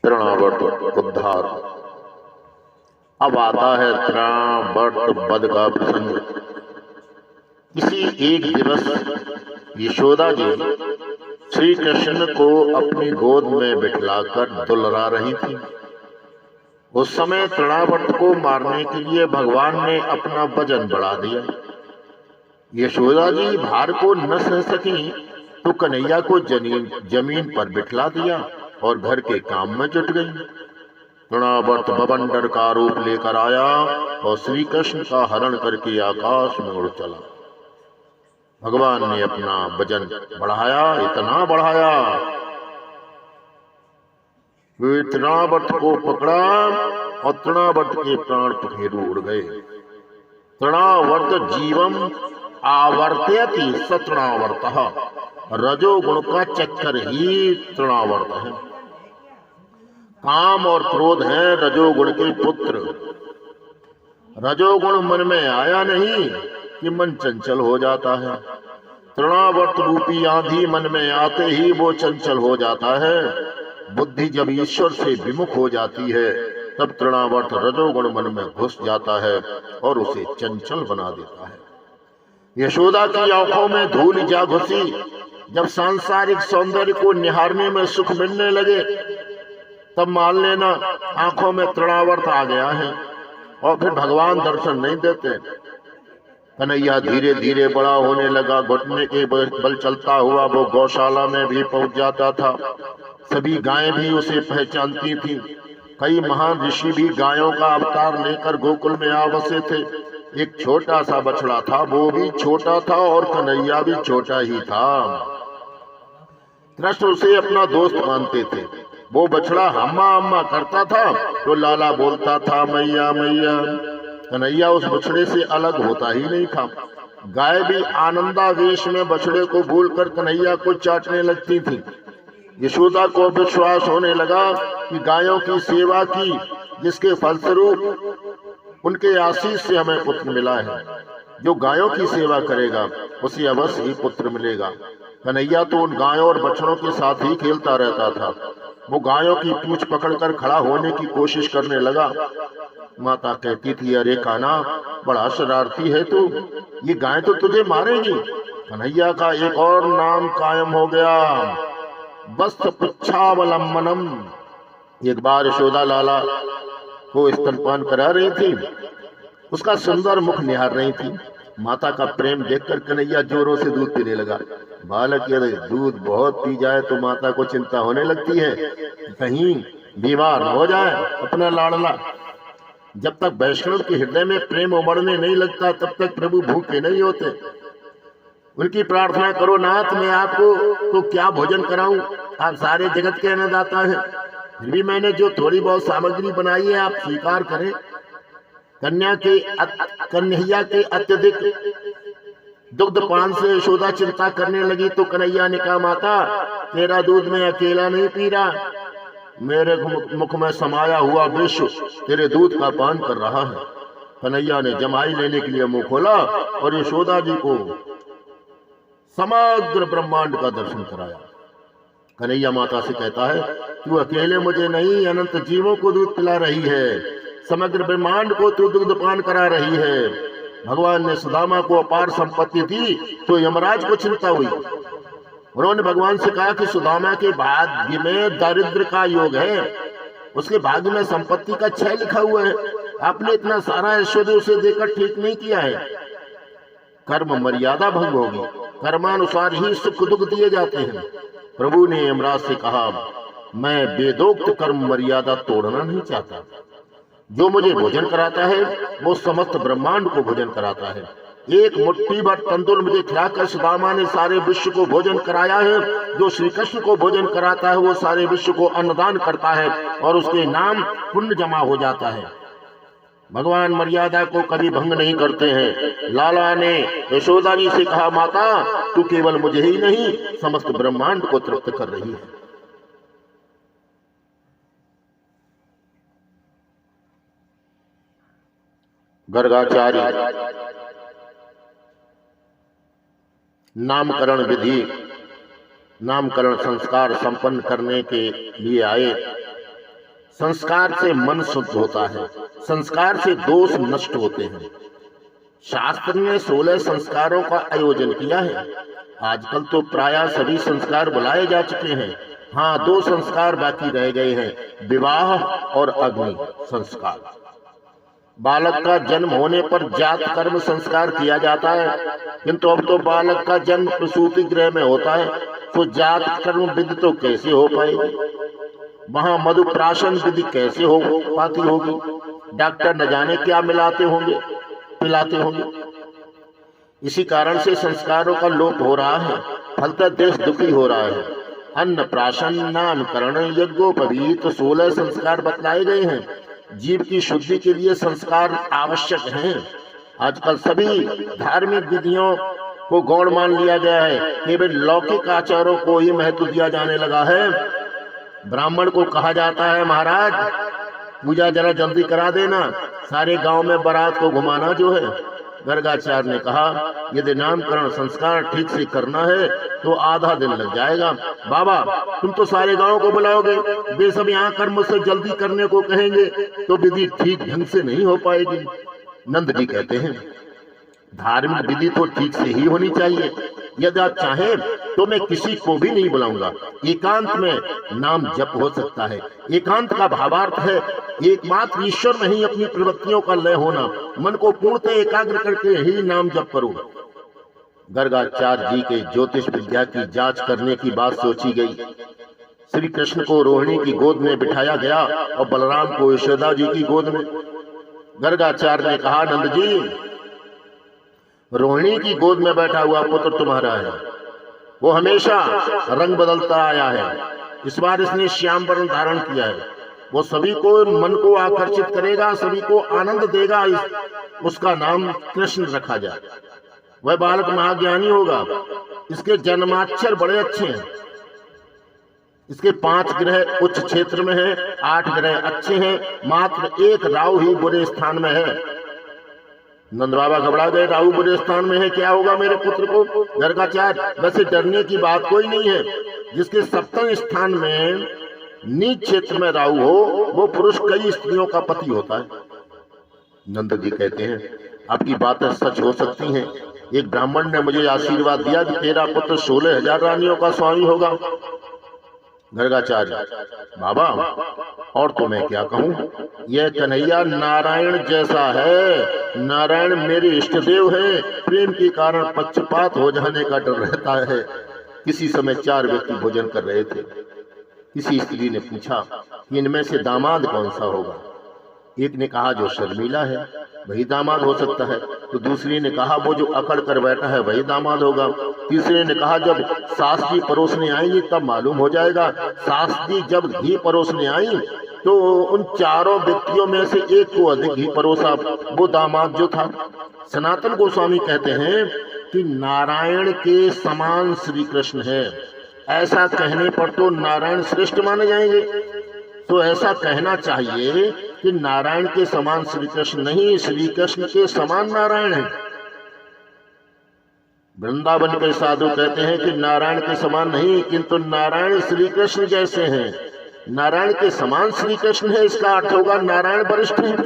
तृणावर्त उद्धार। अब आता है तृणावर्त वध का प्रसंग। किसी एक दिवस यशोदा जी श्री कृष्ण को अपनी गोद में बिठलाकर दुलरा रही थी। उस समय तृणावर्त को मारने के लिए भगवान ने अपना वजन बढ़ा दिया। यशोदा जी भार को न सह सकी तो कन्हैया को जमीन पर बिठला दिया और घर के काम में जुट गई। तृणावर्त बवंडर का रूप लेकर आया और श्री कृष्ण का हरण करके आकाश में उड़ चला। भगवान ने अपना वजन बढ़ाया, इतना बढ़ाया वे तृणावर्त को पकड़ा और तृणावर्त के प्राण पखेरु उड़ गए। तृणावर्त जीवम आवर्तयति स तृणावर्तः। रजोगुण का चक्कर ही तृणावर्त है। काम और क्रोध है रजोगुण के पुत्र। रजोगुण मन में आया नहीं कि मन चंचल हो जाता है। तृणावर्त रूपी आंधी मन में आते ही वो चंचल हो जाता है। बुद्धि जब ईश्वर से विमुख हो जाती है तब तृणावर्त रजोगुण मन में घुस जाता है और उसे चंचल बना देता है। यशोदा की आंखों में धूल जा घुसी। जब सांसारिक सौंदर्य को निहारने में सुख मिलने लगे तब मान लेना आंखों में तृणावर्त आ गया है और फिर भगवान दर्शन नहीं देते। कन्हैया धीरे धीरे बड़ा होने लगा। घुटने के बल चलता हुआ वो गौशाला में भी पहुंच जाता था। सभी गायें भी उसे पहचानती थी। कई महान ऋषि भी गायों का अवतार लेकर गोकुल में आ बसे थे। एक छोटा सा बछड़ा था, वो भी छोटा था और कन्हैया भी छोटा ही था। कृष्ण उसे अपना दोस्त मानते थे। वो बछड़ा हम्मा हम्मा करता था तो लाला बोलता था मैया मैया। कन्हैया उस बछड़े से अलग होता ही नहीं था। गाय भी आनंदावेश में बछड़े को भूलकर कन्हैया को चाटने लगती थी। यशोदा को विश्वास होने लगा कि गायों की सेवा की, जिसके फलस्वरूप उनके आशीष से हमें पुत्र मिला है। जो गायों की सेवा करेगा उसे अवश्य ही पुत्र मिलेगा। कन्हैया तो उन गायों और बछड़ों के साथ ही खेलता रहता था। वो गायों की पूंछ पकड़कर खड़ा होने की कोशिश करने लगा। माता कहती थी, अरे कान्हा, बड़ा शरारती है तू, ये गाय तो तुझे मारेगी। कन्हैया का एक और नाम कायम हो गया, वस्त पुच्छावलंबनम। एक बार यशोदा लाला को स्तनपान करा रही थी। उसका सुंदर मुख निहार रही थी। माता का प्रेम देखकर कन्हैया जोरों से दूध पीने लगा। बालक यदि दूध बहुत पी जाए तो माता को चिंता होने लगती है कहीं बीमार न हो जाए अपना लाडला। जब तक वैष्णव के हृदय में प्रेम उमड़ने नहीं लगता तब तक प्रभु भूखे नहीं होते। उनकी प्रार्थना करो, नाथ मैं आपको तो क्या भोजन कराऊं, आप सारे जगत के अन्नदाता हैं। फिर भी मैंने जो थोड़ी बहुत सामग्री बनाई है आप स्वीकार करें। कन्हैया के अत्यधिक दुग्ध पान से यशोदा चिंता करने लगी तो कन्हैया ने कहा, माता तेरा दूध मैं अकेला नहीं पी रहा, मेरे मुख में समाया हुआ विश्व तेरे दूध का पान कर रहा है। कन्हैया ने जमाई लेने के लिए मुंह खोला और यशोदा जी को समग्र ब्रह्मांड का दर्शन कराया। कन्हैया माता से कहता है, तू अकेले मुझे नहीं अनंत जीवों को दूध पिला रही है, समग्र ब्रह्मांड को तू दुग्ध पान करा रही है। भगवान ने सुदामा को अपार संपत्ति दी तो यमराज को चिंता हुई। उन्होंने भगवान से कहा कि सुदामा के भाग्य में दारिद्र का योग है, उसके भाग्य में संपत्ति का क्षय लिखा हुआ है। आपने इतना सारा ऐश्वर्य उसे देकर ठीक नहीं किया है। कर्म मर्यादा भंग होगी, कर्मानुसार ही सुख दुख दिए जाते हैं। प्रभु ने यमराज से कहा, मैं वेदोक्त कर्म मर्यादा तोड़ना नहीं चाहता। जो मुझे भोजन कराता है वो समस्त ब्रह्मांड को भोजन कराता है। एक मुट्ठी भर तंदुर मुझे खिलाकर सुदामा ने सारे विश्व को भोजन कराया है। जो श्री कृष्ण को भोजन कराता है वो सारे विश्व को अन्नदान करता है और उसके नाम पुण्य जमा हो जाता है। भगवान मर्यादा को कभी भंग नहीं करते हैं। लाला ने यशोदा जी से कहा, माता तू केवल मुझे ही नहीं समस्त ब्रह्मांड को तृप्त कर रही है। गर्गाचार्य नामकरण विधि, नामकरण संस्कार संपन्न करने के लिए आए संस्कार से मन शुद्ध होता है, संस्कार से दोष नष्ट होते हैं। शास्त्र ने 16 संस्कारों का आयोजन किया है। आजकल तो प्रायः सभी संस्कार बुलाए जा चुके हैं। हाँ, 2 संस्कार बाकी रह गए हैं, विवाह और अग्नि संस्कार। बालक का जन्म होने पर जात कर्म संस्कार किया जाता है, किंतु अब तो बालक का जन्म प्रसूति गृह में होता है, तो जात कर्म विधि तो कैसे हो पाएगी? वहां मधुप्राशन विधि कैसे हो पाती होगी? डॉक्टर न जाने क्या मिलाते होंगे, पिलाते होंगे। इसी कारण से संस्कारों का लोप हो रहा है, फलतः देश दुखी हो रहा है। अन्नप्राशन, नामकरण, यज्ञोपवीत 16 संस्कार बतलाए गए हैं। जीव की शुद्धि के लिए संस्कार आवश्यक हैं। आजकल सभी धार्मिक विधियों को गौण मान लिया गया है, केवल लौकिक आचारों को ही महत्व दिया जाने लगा है। ब्राह्मण को कहा जाता है, महाराज पूजा जरा जल्दी करा देना, सारे गांव में बारात को घुमाना जो है। गर्गाचार्य ने कहा, यदि नामकरण संस्कार ठीक से करना है तो आधा दिन लग जाएगा। बाबा तुम तो सारे गांव को बुलाओगे, वे सब यहाँ कर मुझसे जल्दी करने को कहेंगे तो विधि ठीक ढंग से नहीं हो पाएगी। नंद जी कहते हैं, धार्मिक विधि तो ठीक से ही होनी चाहिए। यदि आप चाहें तो मैं किसी को भी नहीं बुलाऊंगा। एकांत में नाम जप हो सकता है। एकांत का भावार्थ है एकमात्र ईश्वर में ही अपनी प्रवृत्तियों का लय होना। मन को पूर्णतः एकाग्र करके ही नाम जप करो। गर्गाचार्य जी के ज्योतिष विद्या की जांच करने की बात सोची गई। श्री कृष्ण को रोहिणी की गोद में बिठाया गया और बलराम को यशोदा जी की गोद में। गर्गाचार्य ने कहा, नंद जी रोहिणी की गोद में बैठा हुआ पुत्र तुम्हारा है, वो हमेशा रंग बदलता आया है। इस बार इसने श्याम वर्ण धारण किया है। वो सभी को मन को आकर्षित करेगा, सभी को आनंद देगा। उसका नाम कृष्ण रखा जाए। वह बालक महाज्ञानी होगा। इसके जन्माक्षर बड़े अच्छे हैं। इसके 5 ग्रह उच्च क्षेत्र में हैं, 8 ग्रह अच्छे हैं, मात्र 1 राहु ही बुरे स्थान में है। नंद बाबा घबरा गए, राहु बुरे स्थान में है, क्या होगा मेरे पुत्र को? गर्गाचार्य, वैसे डरने की बात कोई नहीं है। जिसके सप्तम स्थान में नीच क्षेत्र में राहु हो, वो पुरुष कई स्त्रियों का पति होता है। नंद जी कहते हैं, आपकी बातें सच हो सकती हैं। एक ब्राह्मण ने मुझे आशीर्वाद दिया कि तेरा पुत्र 16,000 रानियों का स्वामी होगा। गर्गाचार्य, बाबा और तो मैं क्या कहूँ, यह कन्हैया नारायण जैसा है। नारायण मेरे इष्ट देव है। प्रेम के कारण पक्षपात हो जाने का डर रहता है। किसी समय 4 व्यक्ति भोजन कर रहे थे। किसी स्त्री ने पूछा कि इनमें से दामाद कौन सा होगा? एक ने कहा जो शर्मीला है वही दामाद हो सकता है। तो दूसरी ने कहा वो जो अकड़ कर बैठा है वही दामाद होगा। तीसरे ने कहा जब सास जी परोसने आएंगी तब मालूम हो जाएगा। सास जी जब घी परोसने आई तो उन 4 व्यक्तियों में से एक को अधिक घी परोसा, वो दामाद जो था। सनातन गोस्वामी कहते हैं कि नारायण के समान श्री कृष्ण है। ऐसा कहने पर तो नारायण श्रेष्ठ माने जाएंगे। तो ऐसा कहना चाहिए कि नारायण के समान श्री कृष्ण नहीं, श्री कृष्ण के समान नारायण है। वृंदावन के साधु कहते हैं कि नारायण के समान नहीं, किंतु नारायण श्री कृष्ण जैसे हैं। नारायण के समान श्री कृष्ण है, इसका अर्थ होगा नारायण वरिष्ठ है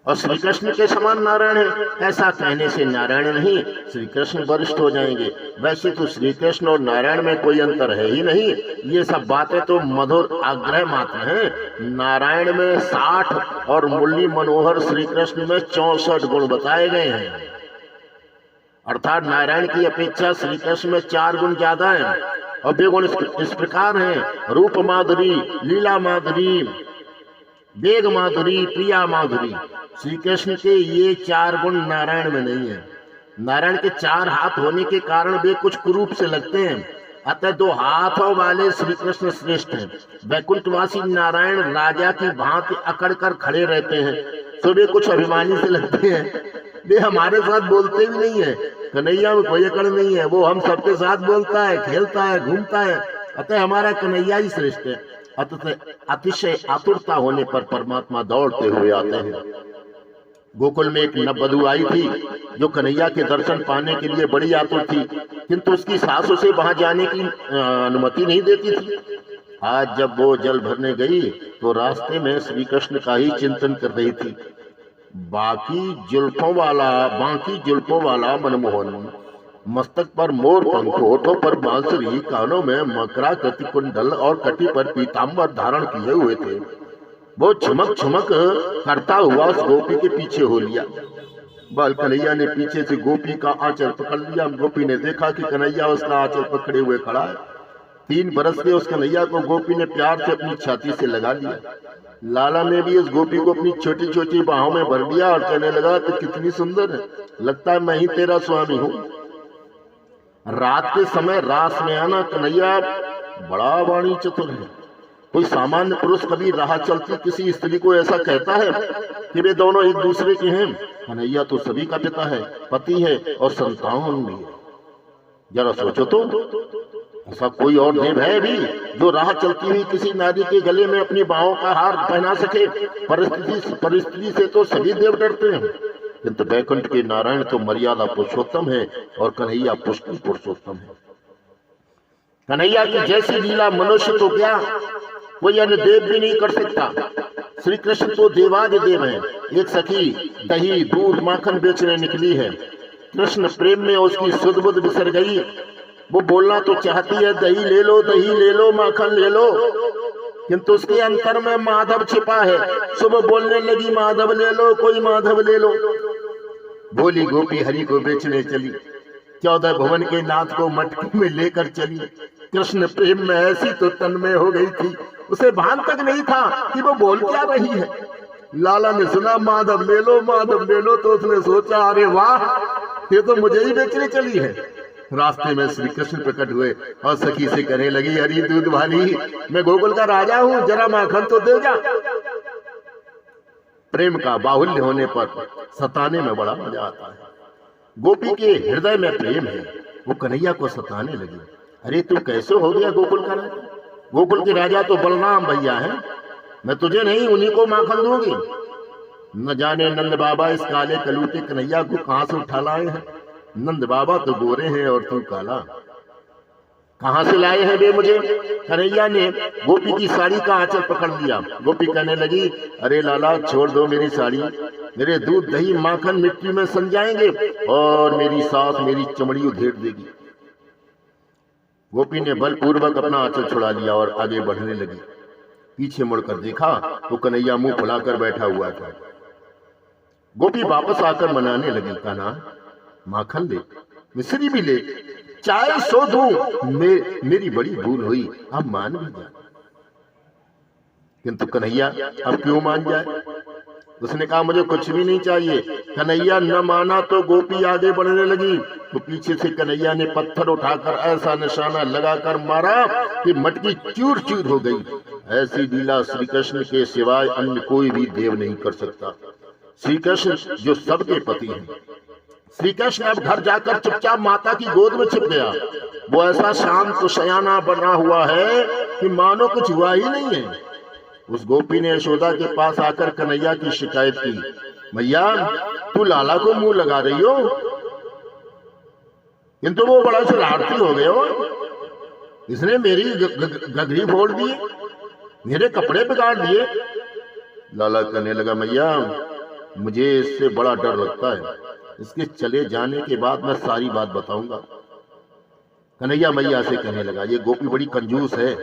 और श्री कृष्ण के समान नारायण है। ऐसा कहने से नारायण नहीं, श्री कृष्ण वरिष्ठ हो जाएंगे। वैसे तो श्री कृष्ण और नारायण में कोई अंतर है ही नहीं। ये सब बातें तो मधुर आग्रह मात्र हैं। नारायण में 60 और मुरली मनोहर श्री कृष्ण में 64 गुण बताए गए हैं। अर्थात नारायण की अपेक्षा श्री कृष्ण में 4 गुण ज्यादा हैं। और वे गुण इस प्रकार हैं, रूप माधुरी, लीला माधुरी, वेग माधुरी, प्रिया माधुरी। श्री कृष्ण के ये 4 गुण नारायण में नहीं है। नारायण के 4 हाथ होने के कारण वे कुछ कुरूप से लगते हैं, अतः 2 हाथों वाले श्री कृष्ण श्रेष्ठ हैं। वैकुंठवासी नारायण राजा की भांति अकड़ कर खड़े रहते हैं, तो वे कुछ अभिमानी से लगते हैं। वे हमारे साथ बोलते भी नहीं है। कन्हैया में कोई अकड़ नहीं है, वो हम सबके साथ बोलता है, खेलता है, घूमता है। अतः हमारा कन्हैया ही श्रेष्ठ है। अतः अतिशय आतुरता होने पर परमात्मा दौड़ते हुए आते हैं। गोकुल में एक नववधू आई थी जो कन्हैया के दर्शन पाने के लिए बड़ी आतुर थी, किंतु उसकी सास उसे वहां जाने की अनुमति नहीं देती थी। आज जब वो जल भरने गई तो रास्ते में श्री कृष्ण का ही चिंतन कर रही थी। बाकी जुल्फों वाला मनमोहन, मस्तक पर मोर पंख, होठों पर बांसुरी, कानों में मकराकृति कुंडल और कटी पर पीताम्बर धारण किए हुए थे। वो छमक छमक करता हुआ उस गोपी के पीछे हो लिया। बाल कन्हैया ने पीछे से गोपी का आंचल पकड़ लिया। गोपी ने देखा कि कन्हैया उसका आंचल पकड़े हुए खड़ा है। 3 बरस के उस कन्हैया को गोपी ने प्यार से अपनी छाती से लगा लिया। लाला ने भी उस गोपी को अपनी छोटी छोटी बाहों में भर दिया और कहने लगा, तो कितनी सुंदर है, लगता है मैं ही तेरा स्वामी हूँ। रात के समय रास में आना कन्हैया बड़ा वाणी चतुर है। कोई सामान्य पुरुष कभी राह चलती किसी स्त्री को ऐसा कहता है कि वे दोनों एक दूसरे के हैं? कन्हैया तो सभी का पिता है, पति है और संतान भी है। जरा सोचो तो, ऐसा कोई और देव है भी जो राह चलती हुई किसी नारी के गले में अपनी बाहों का हार पहना सके? परिस्थिति से तो सभी देव डरते हैं, किंतु बैकुंठ के नारायण तो मर्यादा पुरुषोत्तम है और कन्हैया पुष्टि पुरुषोत्तम है। कन्हैया की जैसी लीला मनुष्य तो क्या, कोई अन्य देव भी नहीं कर सकता। श्री कृष्ण तो देवादिदेव हैं। एक सखी दही दूध माखन बेचने निकली है। कृष्ण प्रेम में उसकी सुध बुध बिसर गई। वो बोलना तो चाहती है, दही ले लो, माखन ले लो, किंतु उसके अंतर में माधव छिपा है। सुबह बोलने लगी, माधव ले लो, कोई माधव ले लो। बोली गोपी हरि को बेचने चली। 14 भुवन के नाथ को मटकी में लेकर चली। कृष्ण प्रेम में ऐसी तो तन्मय हो गई थी, उसे भान तक नहीं था कि वो बोल क्या रही है। लाला ने सुना माधव ले लो, तो उसने सोचा, अरे वाह, ये तो मुझे ही बेचने चली है। रास्ते में श्री कृष्ण प्रकट हुए और सखी से कहने लगी, हरी दूध वाली, मैं गोकुल का राजा हूँ, जरा माखन तो दे जा। प्रेम का बाहुल्य होने पर सताने में बड़ा मजा आता है। गोपी के हृदय में प्रेम है, वो कन्हैया को सताने लगी। अरे तू कैसे हो गया गोकुल का राजा? गोकुल के राजा तो बलराम भैया है, मैं तुझे नहीं उन्हीं को माखन दूंगी। न जाने नंद बाबा इस काले कलूटे कन्हैया को कहां से उठा लाए हैं। नंद बाबा तो गोरे हैं और तू काला, कहां से लाए हैं वे मुझे? कन्हैया ने गोपी की साड़ी का आंचल पकड़ लिया। गोपी कहने लगी, अरे लाला छोड़ दो मेरी साड़ी, मेरे दूध दही माखन मिट्टी में सन जाएंगे और मेरी सास मेरी चमड़ी उधेड़ देगी। गोपी ने बलपूर्वक अपना आंचल छुड़ा लिया और आगे बढ़ने लगी। पीछे मुड़कर देखा तो कन्हैया मुंह फुलाकर बैठा हुआ था। गोपी वापस आकर मनाने लगी, कहना माखन ले, मिश्री भी ले, चाय सो दूं, मेरी बड़ी भूल हुई, अब मान भी जा। किंतु कन्हैया अब क्यों मान जाए? उसने कहा मुझे कुछ भी नहीं चाहिए। कन्हैया न माना तो गोपी आगे बढ़ने लगी तो पीछे से कन्हैया ने पत्थर उठाकर ऐसा निशाना लगाकर मारा कि मटकी चूर चूर हो गई। ऐसी लीला श्री कृष्ण के सिवाय अन्य कोई भी देव नहीं कर सकता। श्री कृष्ण जो सबके पति हैं। श्री कृष्ण अब घर जाकर चुपचाप माता की गोद में छिप गया। वो ऐसा शांत शयाना बना हुआ है कि मानो कुछ हुआ ही नहीं है। उस गोपी ने यशोदा के पास आकर कन्हैया की शिकायत की, मैया तू लाला को मुंह लगा रही हो, किंतु वो बड़ा शरारती हो गए हो, इसने मेरी गगरी फोड़ दी, मेरे कपड़े बिगाड़ दिए। लाला कहने लगा, मैया मुझे इससे बड़ा डर लगता है, इसके चले जाने के बाद मैं सारी बात बताऊंगा। कन्हैया मैया से कहने लगा, ये गोपी बड़ी कंजूस है,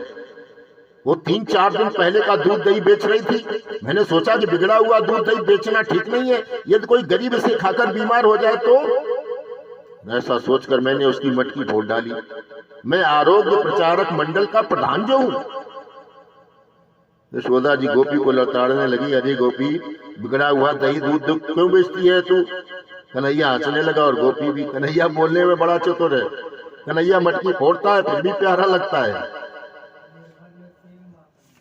वो 3-4 दिन पहले का दूध दही बेच रही थी। मैंने सोचा कि बिगड़ा हुआ दूध दही बेचना ठीक नहीं है, यदि कोई गरीब इसे खाकर बीमार हो जाए तो। ऐसा सोचकर मैंने उसकी मटकी फोड़ डाली। मैं आरोग्य प्रचारक मंडल का प्रधान जो हूं। यशोदा जी गोपी को लताड़ने लगी, अरे गोपी बिगड़ा हुआ दही दूध क्यों बेचती है तू? कन्हैया हंसने लगा और गोपी भी। कन्हैया बोलने में बड़ा चतुर है, कन्हैया मटकी फोड़ता है फिर भी प्यारा लगता है।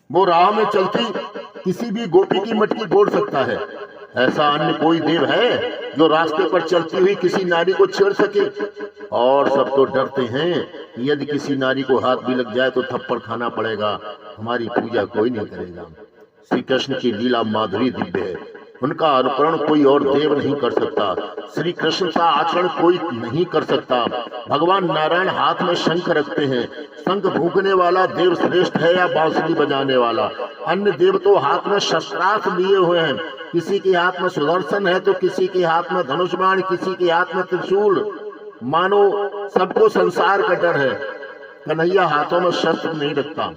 वो राह में चलती किसी भी गोपी की मटकी फोड़ सकता है। ऐसा अन्य कोई देव है जो रास्ते पर चलती हुई किसी नारी को छेड़ सके? और सब तो डरते हैं कि यदि किसी नारी को हाथ भी लग जाए तो थप्पड़ खाना पड़ेगा, हमारी पूजा कोई नहीं करेगा। श्री कृष्ण की लीला माधुरी दिव्य है, उनका अनुकरण कोई और देव नहीं कर सकता। श्री कृष्ण का आचरण कोई नहीं कर सकता। भगवान नारायण हाथ में शंख रखते हैं। शंख फूंकने वाला देव श्रेष्ठ है या बांसुरी बजाने वाला? अन्य देव तो हाथ में शस्त्रास्त्र लिए हुए हैं। किसी के हाथ में सुदर्शन है तो किसी के हाथ में धनुष बाण, किसी के हाथ में त्रिशूल। मानो सबको संसार का डर है। कन्हैया हाथों में शस्त्र नहीं रखता।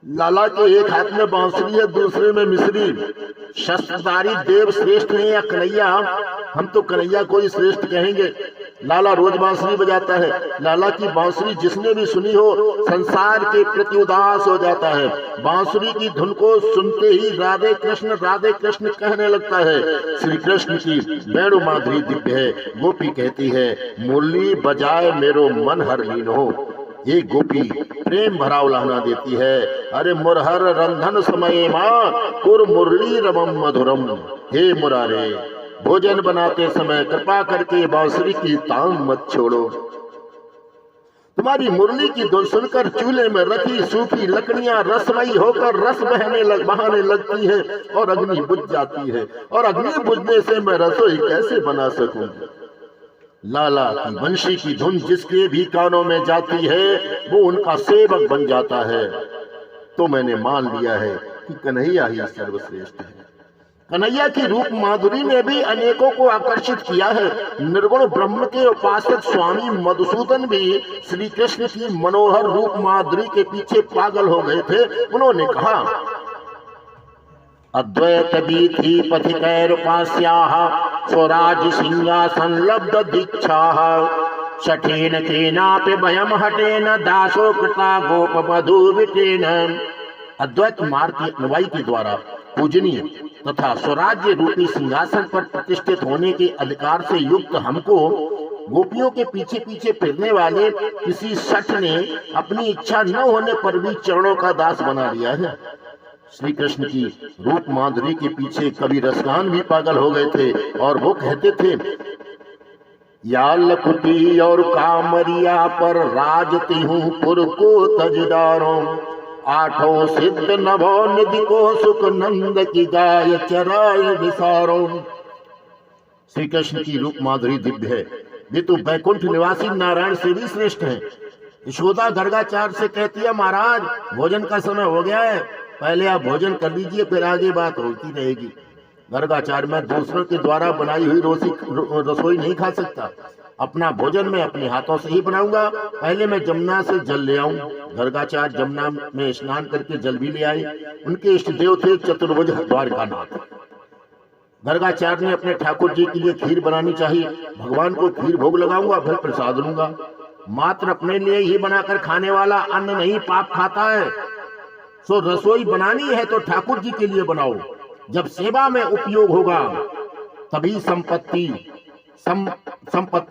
लाला के एक हाथ में बांसुरी है, दूसरे में मिश्री। शस्त्रधारी देव श्रेष्ठ है या कन्हैया? हम तो कन्हैया को ही श्रेष्ठ कहेंगे। लाला रोज बांसुरी बजाता है। लाला की बांसुरी जिसने भी सुनी हो संसार के प्रति उदास हो जाता है। बांसुरी की धुन को सुनते ही राधे कृष्ण कहने लगता है। श्री कृष्ण की वेणु माधुरी दिव्य है। गोपी कहती है, मुरली बजाए मेरो मन हर लीनो। ये गोपी प्रेम भरा उलाहना देती है। अरे मुरहर रंधन समय माँ कुर मुरली रवम मधुरम। हे मुरारे, भोजन बनाते समय कृपा करके बांसुरी की तान मत छोड़ो। तुम्हारी मुरली की धुन सुनकर चूल्हे में रखी सूखी लकड़ियां रसमयी होकर रस बहाने लगती है और अग्नि बुझ जाती है। और अग्नि बुझने से मैं रसोई कैसे बना सकूं? लाला की वंशी की धुन जिसके भी कानों में जाती है वो उनका सेवक बन जाता है। तो मैंने मान लिया है कि कन्हैया ही सर्वश्रेष्ठ है। कन्हैया की रूप माधुरी ने भी अनेकों को आकर्षित किया है। निर्गुण ब्रह्म के उपासक स्वामी मधुसूदन भी श्री कृष्ण की मनोहर रूप माधुरी के पीछे पागल हो गए थे। उन्होंने कहा, अद्वैत बीथी पथिकैरुपास्याः स्वराज्य सिंहासन लब्ध दीक्षाः शठेन केनापि भयम हटेन दासो कृता गोप मधु विटेन। अद्वैत मार्ग की अनुयायी के द्वारा पूजनीय तथा स्वराज्य रूपी सिंहासन पर प्रतिष्ठित होने के अधिकार से युक्त हमको गोपियों के पीछे पीछे फिरने वाले किसी शठ ने अपनी इच्छा न होने पर भी चरणों का दास बना लिया है। श्री कृष्ण की रूप माधुरी के पीछे कवि रसगान भी पागल हो गए थे और वो कहते थे, या लकुटी और कामरिया पर राजती हूँ पुर को तजदारों। आठों सिद्ध नभो निधि को सुख नंद की गाय चराय विसारों। श्री कृष्ण की रूप माधुरी दिव्य है। वे तो बैकुंठ निवासी नारायण से भी श्रेष्ठ हैं। यशोदा गर्गाचार्य से कहती है, महाराज भोजन का समय हो गया है, पहले आप भोजन कर लीजिए, फिर आगे बात होती रहेगी। गर्गाचार्य, मैं दूसरों के द्वारा बनाई हुई रसोई नहीं खा सकता। अपना भोजन मैं अपने हाथों से ही बनाऊंगा। पहले मैं जमुना से जल ले आऊं। गर्गाचार्य जमुना में स्नान करके जल भी ले आए। उनके इष्ट देव थे चतुर्भुज द्वारकानाथ। गर्गाचार्य ने अपने ठाकुर जी के लिए खीर बनानी चाहिए। भगवान को खीर भोग लगाऊंगा, फिर प्रसाद लूंगा। मात्र अपने लिए ही बनाकर खाने वाला अन्न नहीं पाप खाता है। सो रसोई बनानी है तो ठाकुर जी के लिए बनाओ। जब सेवा में उपयोग होगा तभी संपत्ति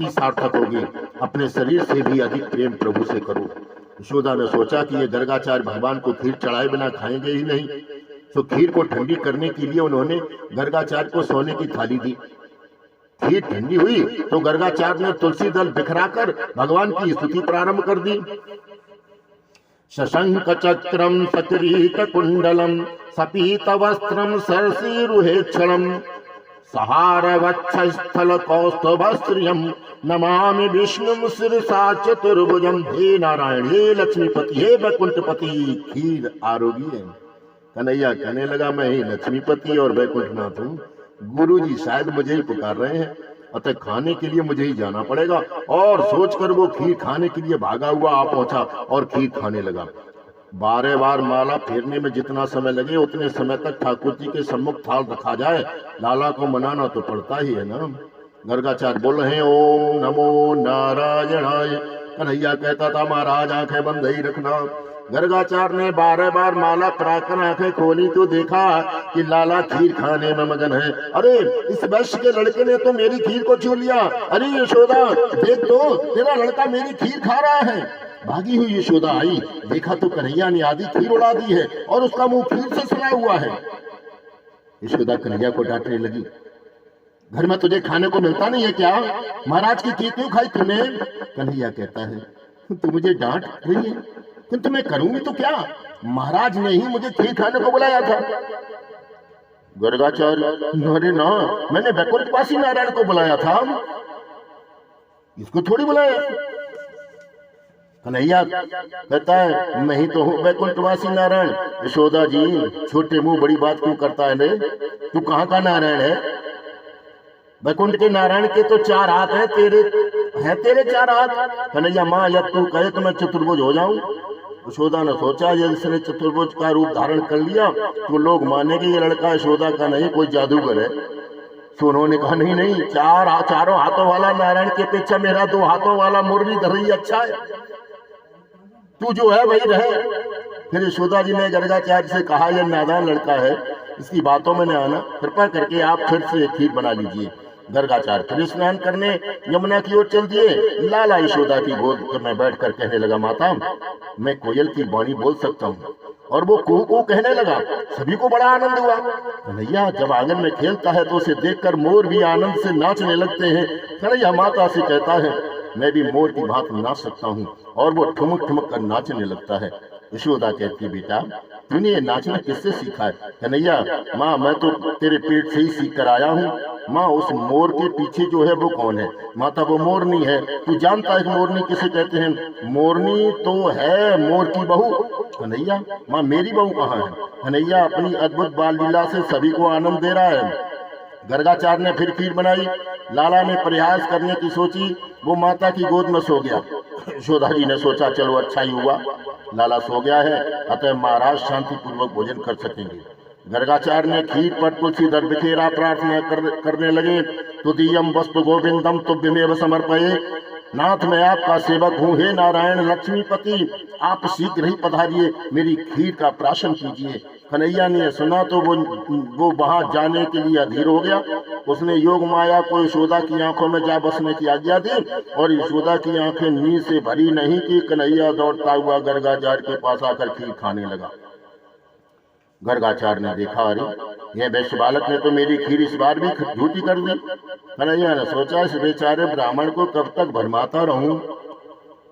सार्थक होगी। अपने शरीर से भी अधिक प्रेम प्रभु से करो। यशोदा ने सोचा कि ये गर्गाचार्य भगवान को खीर चढ़ाए बिना खाएंगे ही नहीं। तो खीर को ठंडी करने के लिए उन्होंने गर्गाचार्य को सोने की थाली दी। खीर ठंडी हुई तो गर्गाचार्य ने तुलसी दल बिखराकर भगवान की स्तुति प्रारंभ कर दी। शशंक चक्रम सकिरीट कुंडलम सपीत वस्त्रम सरसीरुहेक्षणम सहार वक्षस्थल कौस्तुभस्त्रियम नमामि विष्णुम शिरसा चतुर्भुजम। हे नारायण, हे लक्ष्मीपति, हे वैकुंठपति, खीर आरोगी है। कन्हैया कहने लगा, मैं ही लक्ष्मीपति और वैकुंठनाथ हूँ। गुरुजी शायद मुझे ही पुकार रहे हैं, अतः खाने के लिए मुझे ही जाना पड़ेगा। और सोचकर वो खीर खाने के लिए भागा हुआ आ पहुंचा और खीर खाने लगा। 12 बार माला फेरने में जितना समय लगे उतने समय तक ठाकुर जी के सम्मुख थाल रखा जाए। लाला को मनाना तो पड़ता ही है ना। गर्गाचार्य बोल रहे हैं, ओम नमो नारायणाय। कन्हैया कहता था, महाराज आंखें बंद ही रखना। गर्गाचार्य ने 12 बार माला पराकर आंखें खोली तो देखा कि लाला खीर खाने में मगन है। अरे इस वैश्य के लड़के ने तो मेरी खीर को छू लिया। अरे यशोदा देख तो, तेरा लड़का मेरी खीर खा रहा है। भागी हुई यशोदा आई, देखा तो कन्हैया ने आधी खीर उड़ा दी है और उसका मुंह खीर से सना हुआ है। यशोदा कन्हैया को डांटने लगी, घर में तुझे खाने को मिलता नहीं है क्या? महाराज की खीर क्यों खाई तूने? कन्हैया कहता है, तू मुझे डांट रही है, किंतु मैं करूंगी तो क्या? महाराज ने ही मुझे खीर खाने को बुलाया था। गर्गाचार्य, अरे ना, मैंने वैकुंठवासी नारायण को बुलाया था, इसको थोड़ी बुलाया। कन्हैया कहता है मैं ही तो हूँ वैकुंठवासी नारायण। यशोदा जी, छोटे मुंह बड़ी बात क्यों करता है रे? तू कहाँ का नारायण है? वैकुंठ के नारायण के तो 4 हाथ हैं, तेरे 4 हाथ। कन्हैया, माँ जब तू कहे तो मैं चतुर्भुज हो जाऊं। यशोदा ने सोचा यदि इसने चतुर्भुज का रूप धारण कर लिया तो लोग मानेंगे ये लड़का यशोदा का नहीं, कोई जादूगर है। तो उन्होंने कहा नहीं नहीं, चारों हाथों वाला नारायण के अपेक्षा मेरा 2 हाथों वाला मुरलीधर ही अच्छा है, तू जो है वही रहे। फिर यशोदा जी ने गर्गाचार्य से कहा यह नादान लड़का है, इसकी बातों में न आना, कृपा करके आप फिर से खीर बना लीजिए। गर्गाचार्य फिर स्नान करने यमुना की ओर चल दिए। लाला यशोदा की गोद में बैठकर कहने लगा, माता मैं कोयल की वाणी बोल सकता हूँ। और वो कू कू कहने लगा। सभी को बड़ा आनंद हुआ। कन्हैया जब आंगन में खेलता है तो उसे देखकर मोर भी आनंद से नाचने लगते हैं। कन्हैया माता से कहता है मैं भी मोर की भांति नाच सकता हूँ, और वो ठुमक ठुमक कर नाचने लगता है। यशोदा कहती बेटा तूने ये नाचना किससे सीखा है? कन्हैया, माँ मैं तो तेरे पेट से ही सीख कर आया हूँ। माँ उस मोर के पीछे जो है वो कौन है? माता वो मोरनी है। तू जानता है कि मोरनी किसे कहते हैं? मोरनी तो है मोर की बहू। कन्हैया, माँ मेरी बहू कहाँ है? कन्हैया अपनी अद्भुत बाल लीला से सभी को आनंद दे रहा है। गर्गाचार्य ने फिर खीर बनाई। लाला ने प्रयास करने की सोची, वो माता की गोद में सो गया। यशोदा जी ने सोचा चलो अच्छा ही हुआ, लाला सो गया है, अतः महाराज शांति पूर्वक भोजन कर सकेंगे। गर्गाचार्य ने खीर पर तुलसीदल बिखेरा प्रार्थना करने लगे। तुदीयम वस्तु गोविंदम तुभ्यमेव समर्पये। नाथ मैं आपका सेवक हूँ, हे नारायण लक्ष्मीपति, आप शीघ्र ही पधारिए, मेरी खीर का प्राशन कीजिए। कन्हैया ने सुना तो वो वहां जाने के लिए अधीर हो गया। उसने योग माया को यशोदा की आंखों में जा बसने की आज्ञा दी, और यशोदा की आंखें नींद से भरी नहीं कि कन्हैया दौड़ता हुआ गर्गाचार्य के पास आकर खीर खाने लगा। गर्गाचार्य ने देखा, अरे यह वैश्य बालक ने तो मेरी खीर इस बार भी झूठी कर दी। कन्हैया ने सोचा इस बेचारे ब्राह्मण को कब तक भरमाता रहूं।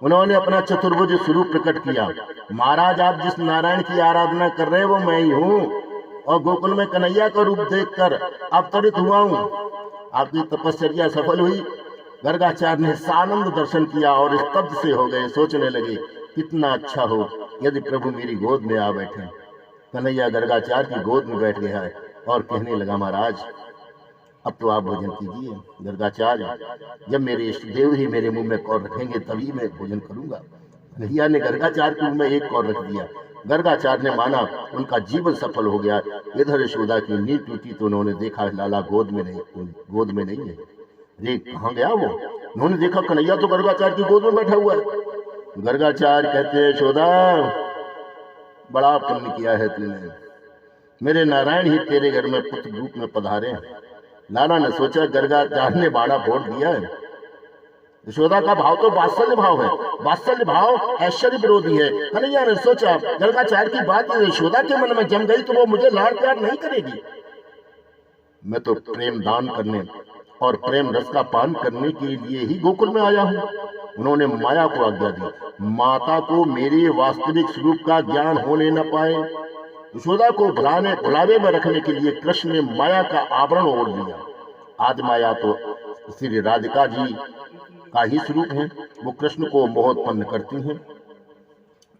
उन्होंने अपना चतुर्भुज स्वरूप प्रकट किया। महाराज आप जिस नारायण की आराधना कर रहे हैं वो मैं ही हूँ, और गोकुल में कन्हैया का रूप देखकर अवतरित हुआ हूँ। आपकी तपस्या सफल हुई। गर्गाचार्य ने सानंद दर्शन किया और स्तब्ध से हो गए। सोचने लगे कितना अच्छा हो यदि प्रभु मेरी गोद में आ बैठे। कन्हैया गर्गाचार्य की गोद में बैठ गया है और कहने लगा, महाराज अब तो आप भोजन कीजिए। गर्गाचार्य, जब मेरे इष्ट देव ही मेरे मुंह में कौर रखेंगे तभी मैं भोजन करूंगा। कन्हैया ने गर्गाचार्य के मुंह में एक कौर रख दिया। गर्गाचार्य ने माना उनका जीवन सफल हो गया। इधर यशोदा की नींद टूटी तो उन्होंने देखा लाला गोद में नहीं है। अरे कहाँ गया वो? उन्होंने देखा कन्हैया तो गर्गाचार्य की गोद में बैठा हुआ है। गर्गाचार्य कहते हैं, यशोदा बड़ा पुण्य किया है तूने, मेरे नारायण ही तेरे घर में पुत्र रूप में पधारे। लाला ने सोचा गर्गाचार्य ने बाड़ा फोड़ दिया है। यशोदा का भाव तो वात्सल्य भाव है, वात्सल्य भाव ऐश्वर्य विरोधी है। कन्हैया ने सोचा गर्गाचार्य की बात यशोदा के मन में जम गई तो वो मुझे लाड़ प्यार नहीं करेगी। मैं तो प्रेम दान करने और प्रेम रस का पान करने के लिए ही गोकुल में आया हूँ। उन्होंने माया को आज्ञा दी, माता को मेरे वास्तविक स्वरूप का ज्ञान होने न पाए। यशोदा को भुलावे में रखने के लिए कृष्ण ने माया का आवरण ओढ़ लिया। आदि माया तो श्री राधिका जी का ही स्वरूप है, वो कृष्ण को मोहोत्पन्न करती हैं।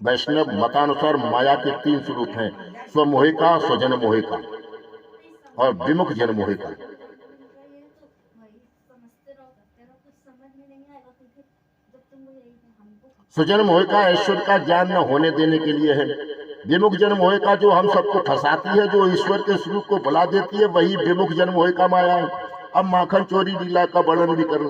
वैष्णव मतानुसार माया के 3 स्वरूप हैं, स्वमोहिका, स्वजन मोहिका और विमुख जन मोहिका। स्वजन मोहिका ऐश्वर्य का ज्ञान न होने देने के लिए है। विमुख जन मोहिका जो हम सबको फंसाती है, जो ईश्वर के स्वरूप को भुला देती है, वही विमुख जन मोहिका माया है। अब माखन चोरी लीला का वर्णन भी कर